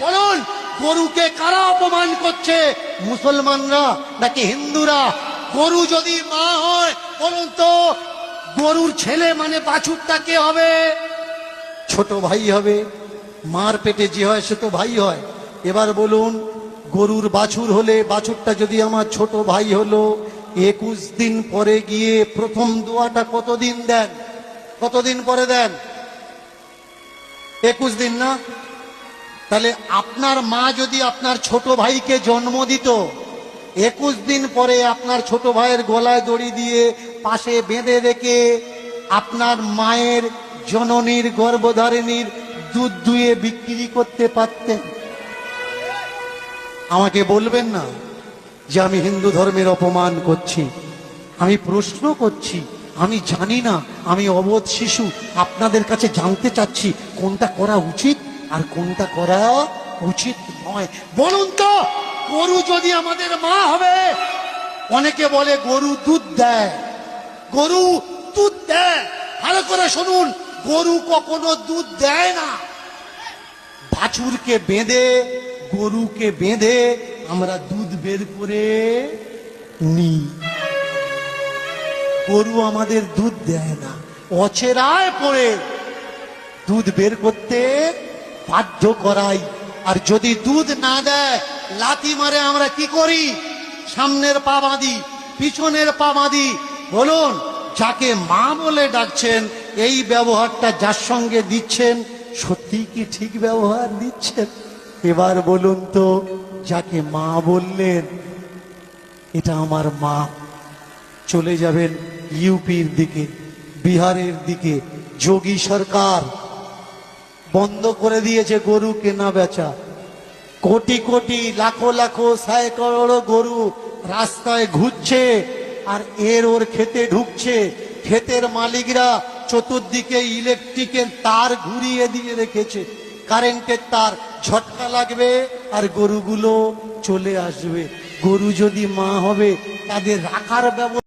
বলুন, গরুকে কারা অপমান করছে? মুসলমানরা নাকি হিন্দুরা? গরু যদি মা হয়, বলুন তো গরুর ছেলে মানে বাছুরটা কে হবে? ছোট ভাই হবে। মার পেটে যে হয় সে তো ভাই হয়। এবার বলুন, গরুর বাছুর হলে বাছুরটা যদি আমার ছোট ভাই হলো, 21 দিন পরে গিয়ে প্রথম দোয়াটা কতদিন দেন? কতদিন পরে দেন? 21 দিন না? তাহলে আপনার মা যদি আপনার ছোট ভাইকে জন্ম দিত, 21 দিন পরে আপনার ছোট ভাইয়ের গলায় দড়ি দিয়ে পাশে বেঁধে রেখে আপনার মায়ের জননীর গর্ভধারিণীর দুধ দুয়ে বিক্রি করতে পারতেন। আমাকে বলবেন না যে আমি হিন্দু ধর্মের অপমান করছি। আমি প্রশ্ন করছি, আমি জানি না, আমি অবোধ শিশু। আপনাদের কাছে জানতে চাচ্ছি কোনটা করা উচিত আর কোনটা করা উচিত নয়। বলুন তো, গরু যদি আমাদের মা হবে, অনেকে বলে গরু দুধ দেয়, গরু দুধ দেয়। ভালো করে শুনুন, গরু কখনো দুধ দেয় না। বাছুরকে বেঁধে, গরুকে বেঁধে আমরা দুধ বের করে নিই। গরু আমাদের দুধ দেয় না, অচেরায় পড়ে দুধ বের করতে বাধ্য করাই। আর যদি দুধ না দেয়, লাথি মারে আমরা কি করি? সামনের পা বাঁধি, পিছনের পা বাঁধি। বলুন, যাকে মা বলে ডাকছেন, এই ব্যবহারটা যার সঙ্গে দিচ্ছেন, সত্যি কি ঠিক ব্যবহার দিচ্ছেন? এবার বলুন তো, যাকে মা বললেন, এটা আমার মা, চলে যাবেন ইউপির দিকে, বিহারের দিকে। যোগী সরকার বন্ধ করে দিয়েছে গরু কেনা বেচা। কোটি কোটি, লাখো লাখো, সাইকড়ো গরু রাস্তায় ঘুরছে, আর ওর খেতে ঢুকছে। ক্ষেতের মালিকরা চতুর্দিকে ইলেকট্রিকের তার ঘুরিয়ে দিয়ে রেখেছে, কারেন্টের তার। ঝটকা লাগবে আর গরুগুলো চলে আসবে। গরু যদি মা হবে, তাদের রাখার ব্যবস্থা